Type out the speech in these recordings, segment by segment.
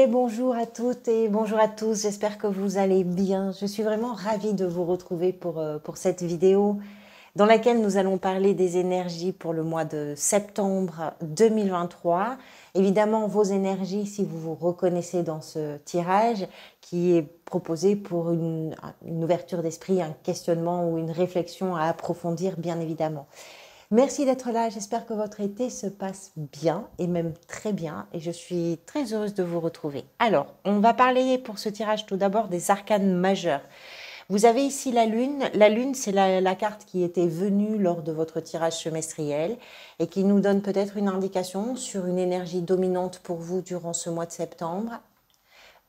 Bonjour à toutes et bonjour à tous, j'espère que vous allez bien. Je suis vraiment ravie de vous retrouver pour cette vidéo dans laquelle nous allons parler des énergies pour le mois de septembre 2023. Évidemment, vos énergies, si vous vous reconnaissez dans ce tirage, qui est proposé pour une ouverture d'esprit, un questionnement ou une réflexion à approfondir, bien évidemment. Merci d'être là, j'espère que votre été se passe bien et même très bien et je suis très heureuse de vous retrouver. Alors, on va parler pour ce tirage tout d'abord des arcanes majeurs. Vous avez ici la Lune. La Lune, c'est la carte qui était venue lors de votre tirage semestriel et qui nous donne peut-être une indication sur une énergie dominante pour vous durant ce mois de septembre.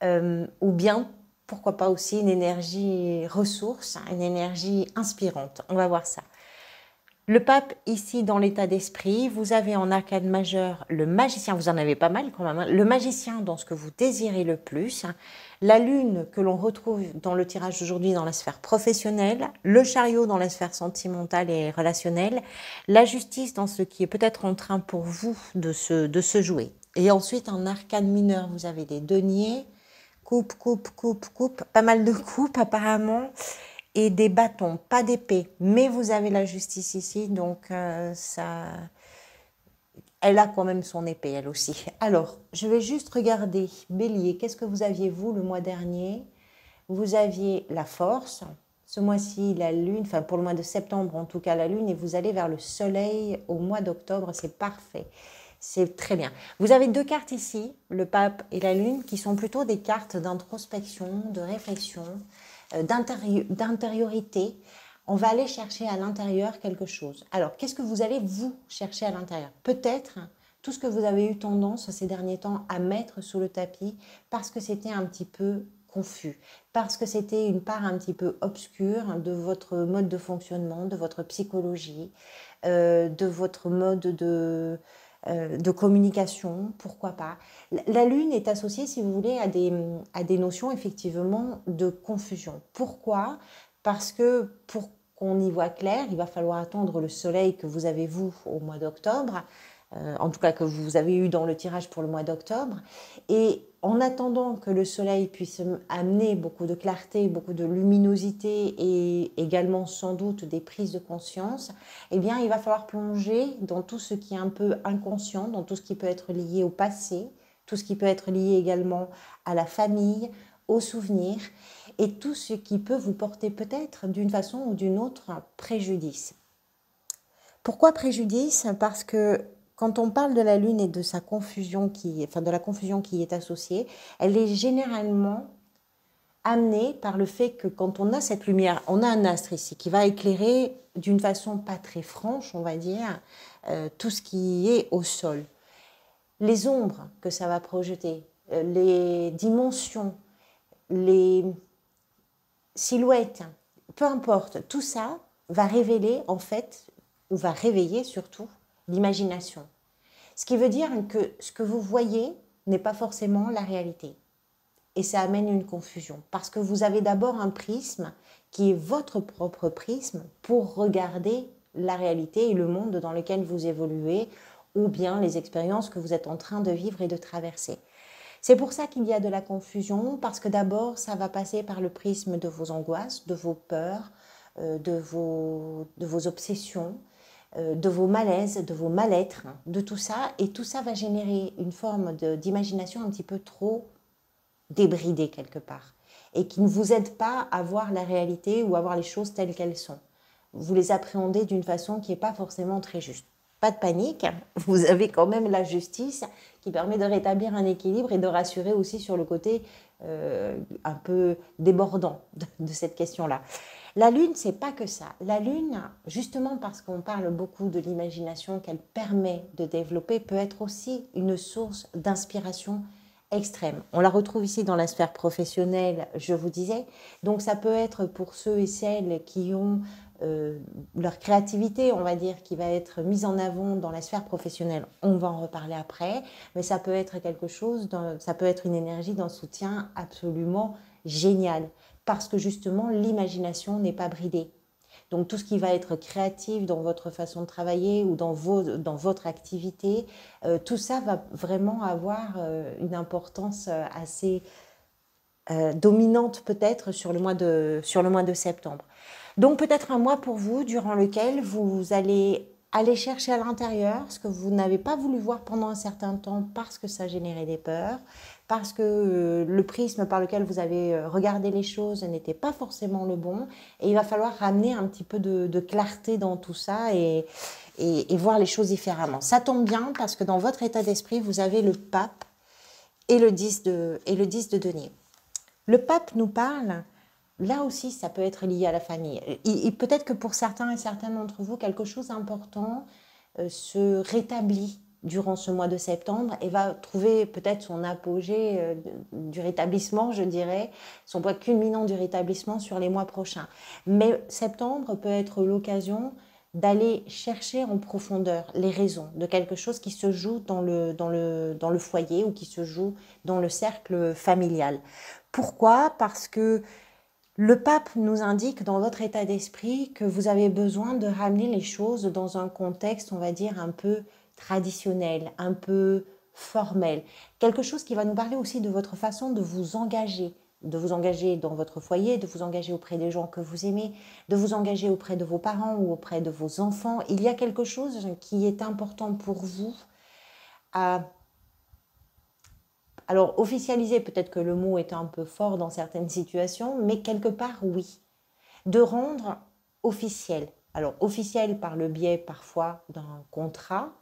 Ou bien, pourquoi pas aussi une énergie ressource, une énergie inspirante. On va voir ça. Le pape, ici, dans l'état d'esprit, vous avez en arcane majeur le magicien, vous en avez pas mal quand même, hein, le magicien dans ce que vous désirez le plus, hein, la lune que l'on retrouve dans le tirage d'aujourd'hui dans la sphère professionnelle, le chariot dans la sphère sentimentale et relationnelle, la justice dans ce qui est peut-être en train pour vous de se jouer. Et ensuite, en arcane mineur, vous avez des deniers, coupe, pas mal de coupes apparemment, et des bâtons, pas d'épée, mais vous avez la justice ici, donc elle a quand même son épée, elle aussi. Alors, je vais juste regarder, Bélier, qu'est-ce que vous aviez, vous, le mois dernier? Vous aviez la force, ce mois-ci, la lune, enfin pour le mois de septembre, en tout cas la lune, et vous allez vers le soleil au mois d'octobre, c'est parfait. C'est très bien. Vous avez deux cartes ici, le pape et la lune, qui sont plutôt des cartes d'introspection, de réflexion, d'intériorité. On va aller chercher à l'intérieur quelque chose. Alors, qu'est-ce que vous allez vous chercher à l'intérieur? Peut-être tout ce que vous avez eu tendance ces derniers temps à mettre sous le tapis parce que c'était un petit peu confus, parce que c'était une part un petit peu obscure de votre mode de fonctionnement, de votre psychologie, de votre mode de communication, pourquoi pas. La lune est associée, si vous voulez, à des notions effectivement de confusion. Pourquoi? Parce que pour qu'on y voit clair, il va falloir attendre le soleil que vous avez, vous, au mois d'octobre, en tout cas que vous avez eu dans le tirage pour le mois d'octobre. Et en attendant que le soleil puisse amener beaucoup de clarté, beaucoup de luminosité et également sans doute des prises de conscience, eh bien il va falloir plonger dans tout ce qui est un peu inconscient, dans tout ce qui peut être lié au passé, tout ce qui peut être lié également à la famille, aux souvenirs et tout ce qui peut vous porter peut-être d'une façon ou d'une autre préjudice. Pourquoi préjudice? Parce que quand on parle de la Lune et de sa confusion, de la confusion qui y est associée, elle est généralement amenée par le fait que quand on a cette lumière, on a un astre ici qui va éclairer d'une façon pas très franche, on va dire, tout ce qui est au sol. Les ombres que ça va projeter, les dimensions, les silhouettes, peu importe, tout ça va révéler en fait, ou va réveiller surtout, l'imagination. Ce qui veut dire que ce que vous voyez n'est pas forcément la réalité. Et ça amène une confusion. Parce que vous avez d'abord un prisme qui est votre propre prisme pour regarder la réalité et le monde dans lequel vous évoluez ou bien les expériences que vous êtes en train de vivre et de traverser. C'est pour ça qu'il y a de la confusion, parce que d'abord, ça va passer par le prisme de vos angoisses, de vos peurs, de vos obsessions, de vos malaises, de vos mal-être, de tout ça. Et tout ça va générer une forme d'imagination un petit peu trop débridée quelque part. Et qui ne vous aide pas à voir la réalité ou à voir les choses telles qu'elles sont. Vous les appréhendez d'une façon qui n'est pas forcément très juste. Pas de panique, vous avez quand même la justice qui permet de rétablir un équilibre et de rassurer aussi sur le côté un peu débordant de cette question-là. La Lune, c'est pas que ça. La Lune, justement parce qu'on parle beaucoup de l'imagination qu'elle permet de développer, peut être aussi une source d'inspiration extrême. On la retrouve ici dans la sphère professionnelle, je vous disais. Donc ça peut être pour ceux et celles qui ont leur créativité, on va dire, qui va être mise en avant dans la sphère professionnelle. On va en reparler après, mais ça peut être quelque chose, ça peut être une énergie d'un soutien absolument génial, parce que justement l'imagination n'est pas bridée. Donc tout ce qui va être créatif dans votre façon de travailler ou dans votre activité, tout ça va vraiment avoir une importance assez dominante peut-être sur le mois de septembre. Donc peut-être un mois pour vous durant lequel vous allez aller chercher à l'intérieur ce que vous n'avez pas voulu voir pendant un certain temps parce que ça générait des peurs, parce que le prisme par lequel vous avez regardé les choses n'était pas forcément le bon. Et il va falloir ramener un petit peu de clarté dans tout ça et voir les choses différemment. Ça tombe bien parce que dans votre état d'esprit, vous avez le pape et le 10 de denier. Le pape nous parle, là aussi ça peut être lié à la famille. Peut-être que pour certains et certaines d'entre vous, quelque chose d'important se rétablit durant ce mois de septembre et va trouver peut-être son apogée du rétablissement, je dirais, son point culminant du rétablissement sur les mois prochains. Mais septembre peut être l'occasion d'aller chercher en profondeur les raisons de quelque chose qui se joue dans le foyer ou qui se joue dans le cercle familial. Pourquoi? Parce que le pape nous indique dans votre état d'esprit que vous avez besoin de ramener les choses dans un contexte, on va dire, un peu traditionnel, un peu formel. Quelque chose qui va nous parler aussi de votre façon de vous engager dans votre foyer, de vous engager auprès des gens que vous aimez, de vous engager auprès de vos parents ou auprès de vos enfants. Il y a quelque chose qui est important pour vous à... Alors, officialiser, peut-être que le mot est un peu fort dans certaines situations, mais quelque part, oui. De rendre officiel. Alors, officiel par le biais parfois d'un contrat,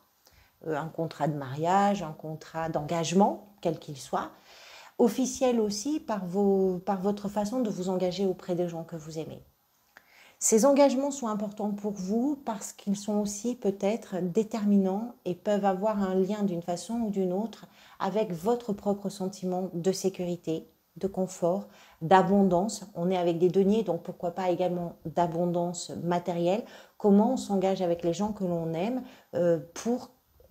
un contrat de mariage, un contrat d'engagement, quel qu'il soit. Officiel aussi par votre façon de vous engager auprès des gens que vous aimez. Ces engagements sont importants pour vous parce qu'ils sont aussi peut-être déterminants et peuvent avoir un lien d'une façon ou d'une autre avec votre propre sentiment de sécurité, de confort, d'abondance. On est avec des deniers, donc pourquoi pas également d'abondance matérielle. Comment on s'engage avec les gens que l'on aime pour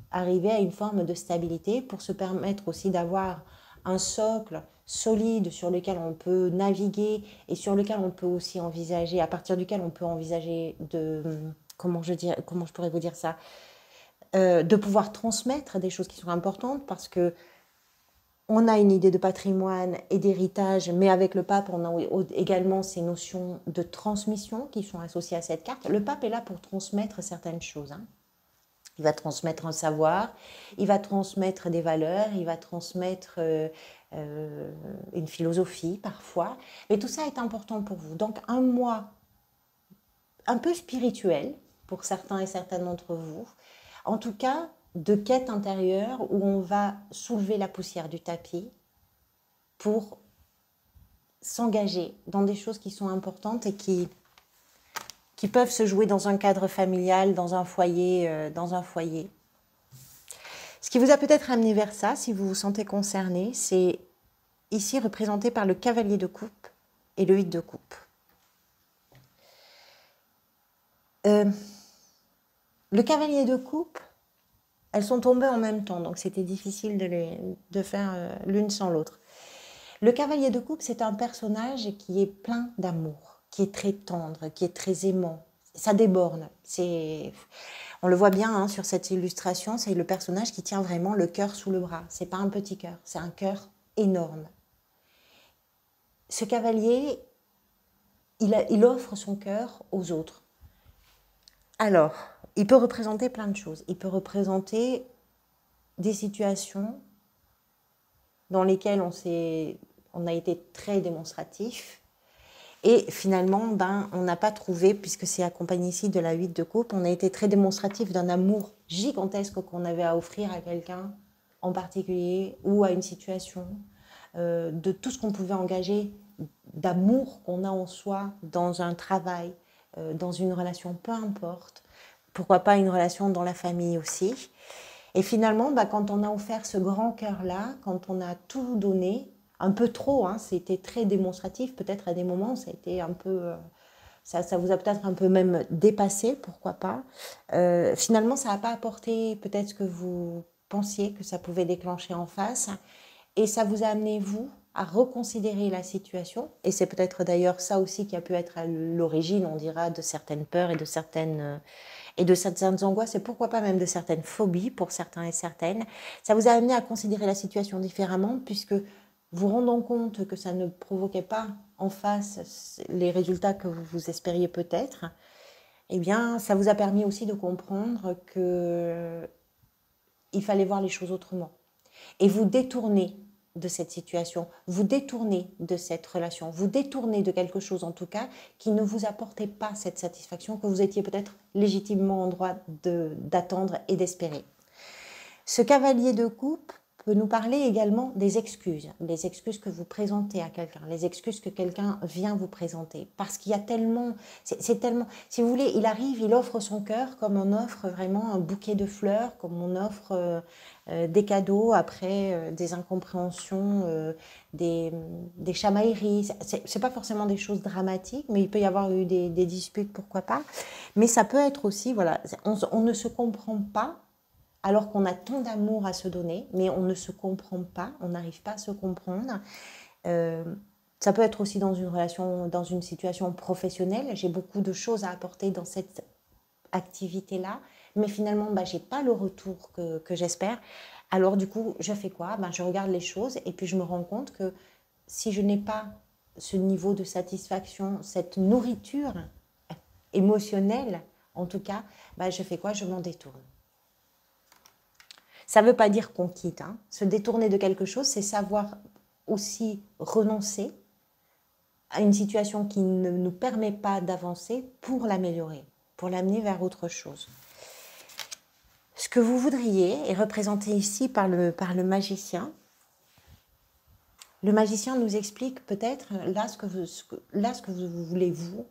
arriver à une forme de stabilité, pour se permettre aussi d'avoir un socle solide sur lequel on peut naviguer et sur lequel on peut aussi envisager, à partir duquel on peut envisager comment je pourrais vous dire ça, de pouvoir transmettre des choses qui sont importantes parce que on a une idée de patrimoine et d'héritage, mais avec le pape, on a également ces notions de transmission qui sont associées à cette carte. Le pape est là pour transmettre certaines choses. Il va transmettre un savoir, il va transmettre des valeurs, il va transmettre une philosophie parfois. Mais tout ça est important pour vous. Donc un mois un peu spirituel pour certains et certaines d'entre vous. En tout cas, de quête intérieure où on va soulever la poussière du tapis pour s'engager dans des choses qui sont importantes et qui peuvent se jouer dans un cadre familial, dans un foyer. Ce qui vous a peut-être amené vers ça, si vous vous sentez concerné, c'est ici représenté par le cavalier de coupe et le 8 de coupe. Le cavalier de coupe, elles sont tombées en même temps, donc c'était difficile de faire l'une sans l'autre. Le cavalier de coupe, c'est un personnage qui est plein d'amour, qui est très tendre, qui est très aimant. Ça déborne. On le voit bien sur cette illustration, c'est le personnage qui tient vraiment le cœur sous le bras. C'est pas un petit cœur, c'est un cœur énorme. Ce cavalier, il offre son cœur aux autres. Alors, il peut représenter plein de choses. Il peut représenter des situations dans lesquelles on a été très démonstratif. Et finalement, on n'a pas trouvé, puisque c'est accompagné ici de la 8 de coupe, on a été très démonstratif d'un amour gigantesque qu'on avait à offrir à quelqu'un en particulier ou à une situation, de tout ce qu'on pouvait engager, d'amour qu'on a en soi dans un travail, dans une relation, peu importe. Pourquoi pas une relation dans la famille aussi. Et finalement, quand on a offert ce grand cœur-là, quand on a tout donné, un peu trop, c'était très démonstratif, peut-être à des moments, ça a été un peu... ça vous a peut-être un peu même dépassé, pourquoi pas. Finalement, ça n'a pas apporté peut-être ce que vous pensiez que ça pouvait déclencher en face. Et ça vous a amené, vous, à reconsidérer la situation, et c'est peut-être d'ailleurs ça aussi qui a pu être à l'origine, on dira, de certaines peurs et de certaines angoisses, et pourquoi pas même de certaines phobies pour certains et certaines. Ça vous a amené à considérer la situation différemment, puisque vous rendant compte que ça ne provoquait pas en face les résultats que vous espériez peut-être, eh bien, ça vous a permis aussi de comprendre que il fallait voir les choses autrement. Et vous détournez de cette situation, vous détournez de cette relation, vous détournez de quelque chose en tout cas qui ne vous apportait pas cette satisfaction que vous étiez peut-être légitimement en droit d'attendre et d'espérer. Ce cavalier de coupe peut nous parler également des excuses que vous présentez à quelqu'un, les excuses que quelqu'un vient vous présenter. Parce qu'il y a tellement, c'est tellement, si vous voulez, il arrive, il offre son cœur comme on offre vraiment un bouquet de fleurs, comme on offre des cadeaux après des incompréhensions, des chamailleries. C'est pas forcément des choses dramatiques, mais il peut y avoir eu des disputes, pourquoi pas. Mais ça peut être aussi, voilà, on ne se comprend pas alors qu'on a tant d'amour à se donner, mais on ne se comprend pas, on n'arrive pas à se comprendre. Ça peut être aussi dans une relation, dans une situation professionnelle. J'ai beaucoup de choses à apporter dans cette activité-là, mais finalement, je n'ai pas le retour que j'espère. Alors du coup, je fais quoi? Je regarde les choses et puis je me rends compte que si je n'ai pas ce niveau de satisfaction, cette nourriture émotionnelle, en tout cas, je fais quoi? Je m'en détourne. Ça ne veut pas dire qu'on quitte. Hein. Se détourner de quelque chose, c'est savoir aussi renoncer à une situation qui ne nous permet pas d'avancer pour l'améliorer, pour l'amener vers autre chose. Ce que vous voudriez est représenté ici par le magicien. Le magicien nous explique peut-être là ce que vous voulez, vous,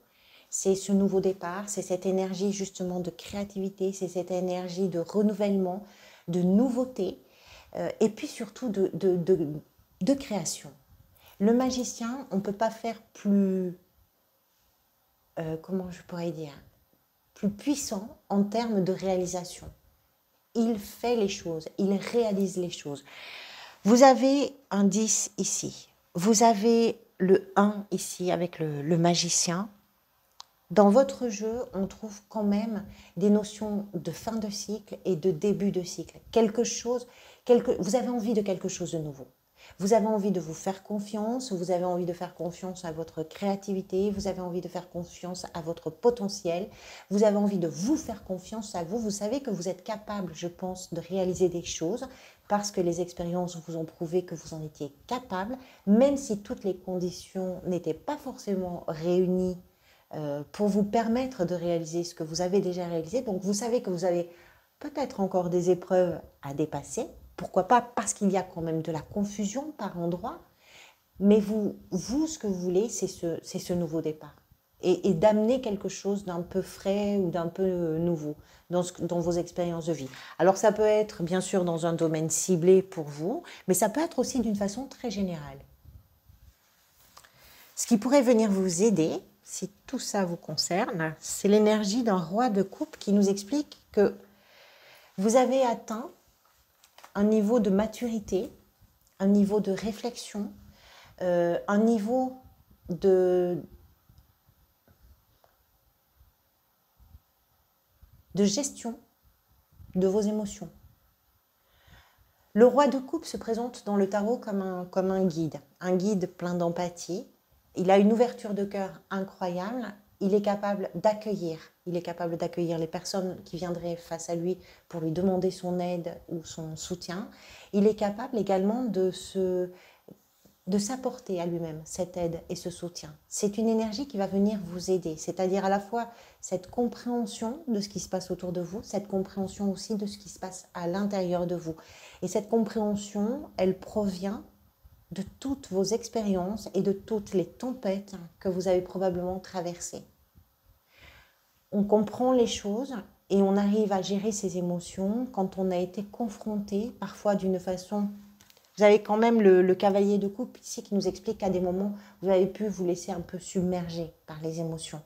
c'est ce nouveau départ, c'est cette énergie justement de créativité, c'est cette énergie de renouvellement, de nouveauté, et puis surtout de création. Le magicien, on ne peut pas faire plus, comment je pourrais dire, plus puissant en termes de réalisation. Il fait les choses, il réalise les choses. Vous avez un 10 ici, vous avez le 1 ici avec le magicien. Dans votre jeu, on trouve quand même des notions de fin de cycle et de début de cycle. Vous avez envie de quelque chose de nouveau. Vous avez envie de vous faire confiance, vous avez envie de faire confiance à votre créativité, vous avez envie de faire confiance à votre potentiel, vous avez envie de vous faire confiance à vous. Vous savez que vous êtes capable, je pense, de réaliser des choses parce que les expériences vous ont prouvé que vous en étiez capable, même si toutes les conditions n'étaient pas forcément réunies pour vous permettre de réaliser ce que vous avez déjà réalisé. Donc vous savez que vous avez peut-être encore des épreuves à dépasser. Pourquoi pas? Parce qu'il y a quand même de la confusion par endroits. Mais vous ce que vous voulez, c'est ce nouveau départ. Et d'amener quelque chose d'un peu frais ou d'un peu nouveau dans vos expériences de vie. Alors ça peut être bien sûr dans un domaine ciblé pour vous, mais ça peut être aussi d'une façon très générale. Ce qui pourrait venir vous aider, si tout ça vous concerne, c'est l'énergie d'un roi de coupe qui nous explique que vous avez atteint un niveau de maturité, un niveau de réflexion, un niveau de gestion de vos émotions. Le roi de coupe se présente dans le tarot comme un guide plein d'empathie. Il a une ouverture de cœur incroyable. Il est capable d'accueillir les personnes qui viendraient face à lui pour lui demander son aide ou son soutien. Il est capable également de s'apporter à lui-même cette aide et ce soutien. C'est une énergie qui va venir vous aider, c'est-à-dire à la fois cette compréhension de ce qui se passe autour de vous, cette compréhension aussi de ce qui se passe à l'intérieur de vous. Et cette compréhension, elle provient de toutes vos expériences et de toutes les tempêtes que vous avez probablement traversées. On comprend les choses et on arrive à gérer ses émotions quand on a été confronté parfois d'une façon... Vous avez quand même le cavalier de coupe ici qui nous explique qu'à des moments, vous avez pu vous laisser un peu submerger par les émotions.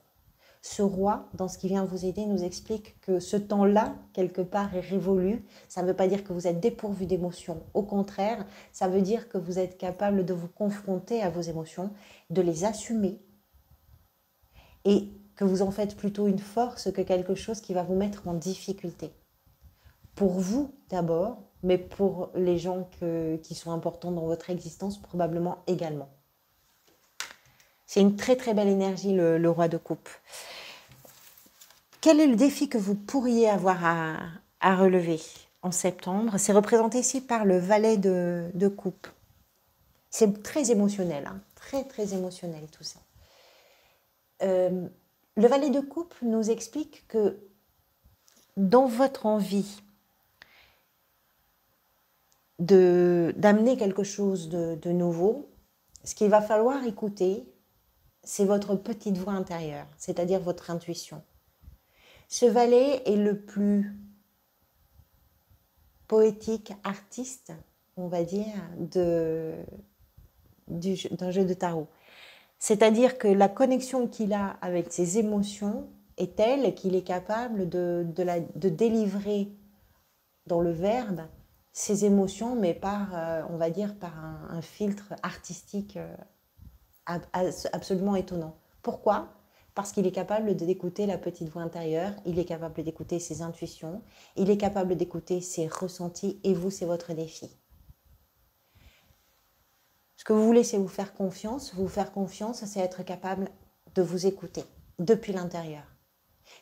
Ce roi, dans ce qui vient vous aider, nous explique que ce temps-là, quelque part, est révolu. Ça ne veut pas dire que vous êtes dépourvu d'émotions. Au contraire, ça veut dire que vous êtes capable de vous confronter à vos émotions, de les assumer et que vous en faites plutôt une force que quelque chose qui va vous mettre en difficulté. Pour vous d'abord, mais pour les gens qui sont importants dans votre existence probablement également. C'est une très très belle énergie le roi de coupe. Quel est le défi que vous pourriez avoir à relever en septembre? C'est représenté ici par le valet de coupe. C'est très émotionnel, hein, très très émotionnel tout ça. Le valet de coupe nous explique que dans votre envie d'amener quelque chose de nouveau, ce qu'il va falloir écouter, c'est votre petite voix intérieure, c'est-à-dire votre intuition. Ce valet est le plus poétique, artiste, on va dire, d'un jeu de tarot. C'est-à-dire que la connexion qu'il a avec ses émotions est telle qu'il est capable de délivrer dans le verbe ses émotions, mais par, on va dire, par un filtre artistique absolument étonnant. Pourquoi ? Parce qu'il est capable d'écouter la petite voix intérieure, il est capable d'écouter ses intuitions, il est capable d'écouter ses ressentis, et vous, c'est votre défi. Ce que vous voulez, c'est vous faire confiance. Vous faire confiance, c'est être capable de vous écouter depuis l'intérieur.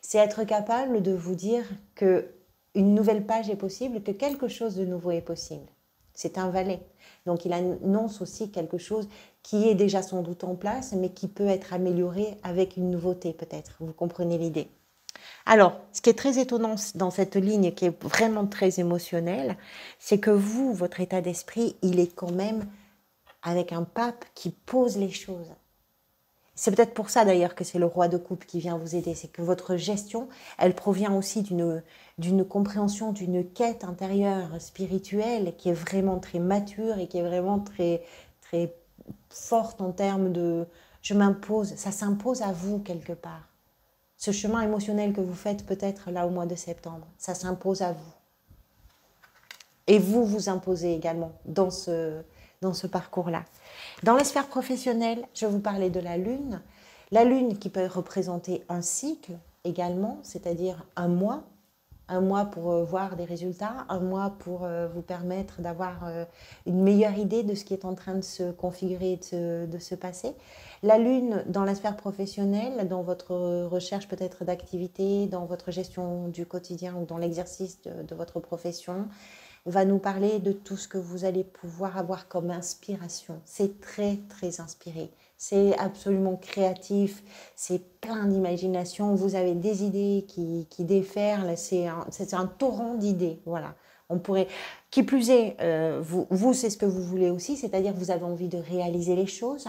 C'est être capable de vous dire qu'une nouvelle page est possible, que quelque chose de nouveau est possible. C'est un valet. Donc il annonce aussi quelque chose qui est déjà sans doute en place, mais qui peut être amélioré avec une nouveauté peut-être. Vous comprenez l'idée. Alors, ce qui est très étonnant dans cette ligne, qui est vraiment très émotionnelle, c'est que vous, votre état d'esprit, il est quand même avec un pape qui pose les choses. C'est peut-être pour ça d'ailleurs que c'est le roi de coupe qui vient vous aider. C'est que votre gestion, elle provient aussi d'une compréhension, d'une quête intérieure spirituelle qui est vraiment très mature et qui est vraiment très, très forte en termes de je m'impose, ça s'impose à vous quelque part. Ce chemin émotionnel que vous faites peut-être là au mois de septembre, ça s'impose à vous. Et vous vous imposez également dans ce parcours-là. Dans la sphère professionnelle, je vous parlais de la lune qui peut représenter un cycle également, c'est-à-dire un mois pour voir des résultats, un mois pour vous permettre d'avoir une meilleure idée de ce qui est en train de se configurer, de se passer. La lune dans la sphère professionnelle, dans votre recherche peut-être d'activité, dans votre gestion du quotidien ou dans l'exercice de votre profession, va nous parler de tout ce que vous allez pouvoir avoir comme inspiration. C'est très, très inspiré. C'est absolument créatif, c'est plein d'imagination. Vous avez des idées qui déferlent, c'est un torrent d'idées. Voilà. On pourrait, qui plus est, vous c'est ce que vous voulez aussi, c'est-à-dire que vous avez envie de réaliser les choses,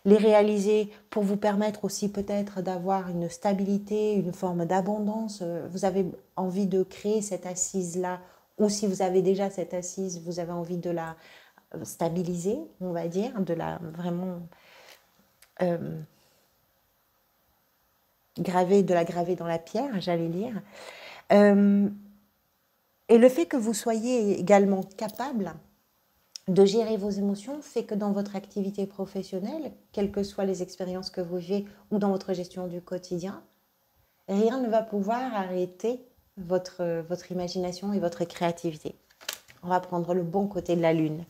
les réaliser pour vous permettre aussi peut-être d'avoir une stabilité, une forme d'abondance. Vous avez envie de créer cette assise-là, ou si vous avez déjà cette assise, vous avez envie de la stabiliser, on va dire, de la vraiment graver dans la pierre, j'allais dire. Et le fait que vous soyez également capable de gérer vos émotions fait que dans votre activité professionnelle, quelles que soient les expériences que vous vivez ou dans votre gestion du quotidien, rien ne va pouvoir arrêter votre imagination et votre créativité. On va prendre le bon côté de la lune.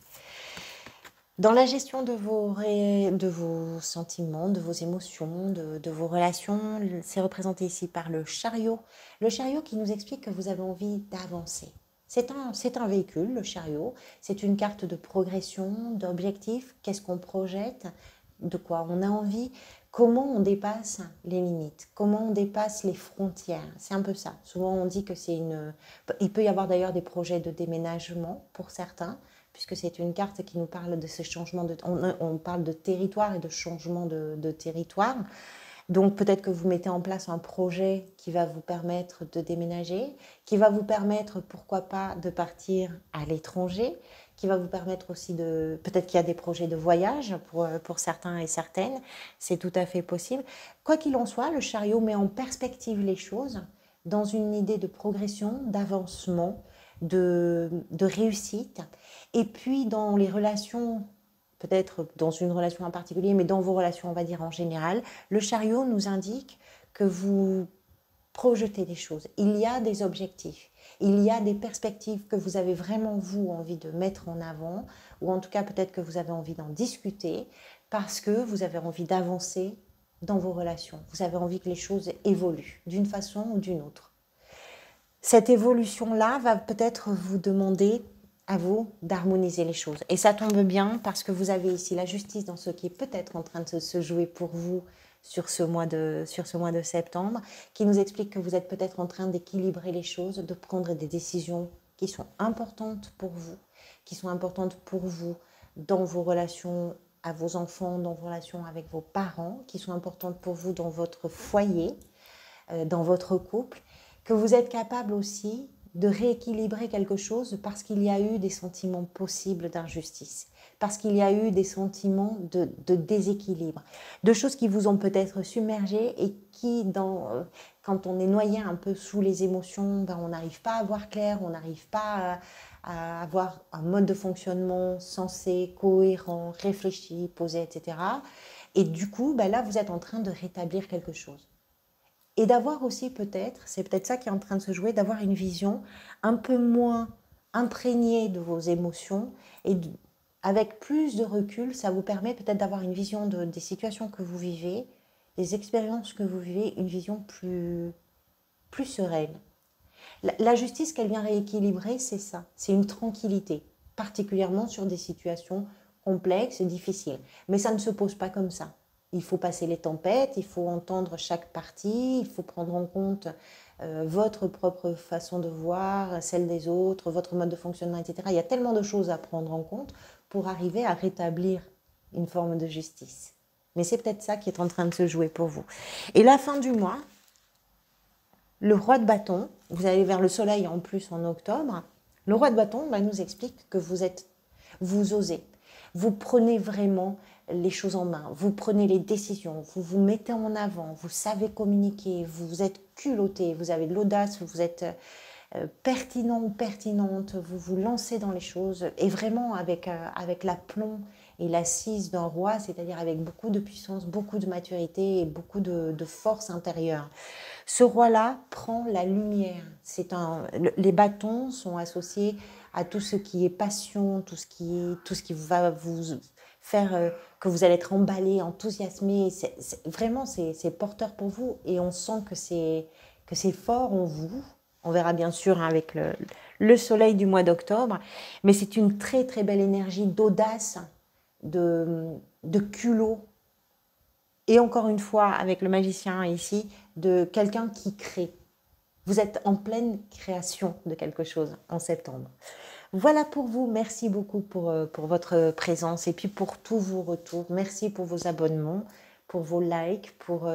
Dans la gestion de vos sentiments, de vos émotions, de vos relations, c'est représenté ici par le chariot. Le chariot qui nous explique que vous avez envie d'avancer. C'est un véhicule, le chariot. C'est une carte de progression, d'objectifs. Qu'est-ce qu'on projette? De quoi on a envie? Comment on dépasse les limites? Comment on dépasse les frontières? C'est un peu ça. Souvent, on dit que il peut y avoir d'ailleurs des projets de déménagement pour certains, puisque c'est une carte qui nous parle de ce changement on parle de territoire et de changement de territoire. Donc peut-être que vous mettez en place un projet qui va vous permettre de déménager, qui va vous permettre, pourquoi pas, de partir à l'étranger, qui va vous permettre aussi de... Peut-être qu'il y a des projets de voyage pour certains et certaines, c'est tout à fait possible. Quoi qu'il en soit, le chariot met en perspective les choses dans une idée de progression, d'avancement, de réussite. Et puis dans les relations, peut-être dans une relation en particulier, mais dans vos relations, on va dire en général, le chariot nous indique que vous projetez des choses. Il y a des objectifs, il y a des perspectives que vous avez vraiment, vous, envie de mettre en avant, ou en tout cas peut-être que vous avez envie d'en discuter, parce que vous avez envie d'avancer dans vos relations. Vous avez envie que les choses évoluent d'une façon ou d'une autre. Cette évolution-là va peut-être vous demander à vous d'harmoniser les choses. Et ça tombe bien parce que vous avez ici la justice dans ce qui est peut-être en train de se jouer pour vous sur ce mois de septembre, qui nous explique que vous êtes peut-être en train d'équilibrer les choses, de prendre des décisions qui sont importantes pour vous, qui sont importantes pour vous dans vos relations à vos enfants, dans vos relations avec vos parents, qui sont importantes pour vous dans votre foyer, dans votre couple, que vous êtes capable aussi de rééquilibrer quelque chose parce qu'il y a eu des sentiments possibles d'injustice, parce qu'il y a eu des sentiments de déséquilibre, de choses qui vous ont peut-être submergé et qui, quand on est noyé un peu sous les émotions, ben on n'arrive pas à voir clair, on n'arrive pas à avoir un mode de fonctionnement sensé, cohérent, réfléchi, posé, etc. Et du coup, ben là, vous êtes en train de rétablir quelque chose. Et d'avoir aussi peut-être, c'est peut-être ça qui est en train de se jouer, d'avoir une vision un peu moins imprégnée de vos émotions et avec plus de recul, ça vous permet peut-être d'avoir une vision des situations que vous vivez, des expériences que vous vivez, une vision plus sereine. La justice qu'elle vient rééquilibrer, c'est ça, c'est une tranquillité, particulièrement sur des situations complexes et difficiles. Mais ça ne se pose pas comme ça. Il faut passer les tempêtes, il faut entendre chaque partie, il faut prendre en compte votre propre façon de voir, celle des autres, votre mode de fonctionnement, etc. Il y a tellement de choses à prendre en compte pour arriver à rétablir une forme de justice. Mais c'est peut-être ça qui est en train de se jouer pour vous. Et la fin du mois, le roi de bâton, vous allez vers le soleil en plus en octobre, le roi de bâton nous explique que vous osez, vous prenez vraiment les choses en main, vous prenez les décisions, vous vous mettez en avant, vous savez communiquer, vous êtes culotté, vous avez de l'audace, vous êtes pertinent ou pertinente, vous vous lancez dans les choses et vraiment avec l'aplomb et l'assise d'un roi, c'est-à-dire avec beaucoup de puissance, beaucoup de maturité et beaucoup de force intérieure. Ce roi-là prend la lumière. Les bâtons sont associés à tout ce qui est passion, tout ce qui va vous faire que vous allez être emballé, enthousiasmé. Vraiment, c'est porteur pour vous et on sent que c'est fort en vous. On verra bien sûr avec le soleil du mois d'octobre, mais c'est une très très belle énergie d'audace, de culot. Et encore une fois, avec le magicien ici, de quelqu'un qui crée. Vous êtes en pleine création de quelque chose en septembre. Voilà pour vous. Merci beaucoup pour votre présence et puis pour tous vos retours. Merci pour vos abonnements, pour vos likes, pour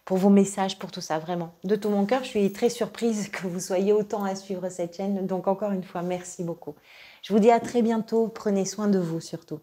vos messages, pour tout ça. Vraiment, de tout mon cœur, je suis très surprise que vous soyez autant à suivre cette chaîne. Donc encore une fois, merci beaucoup. Je vous dis à très bientôt. Prenez soin de vous surtout.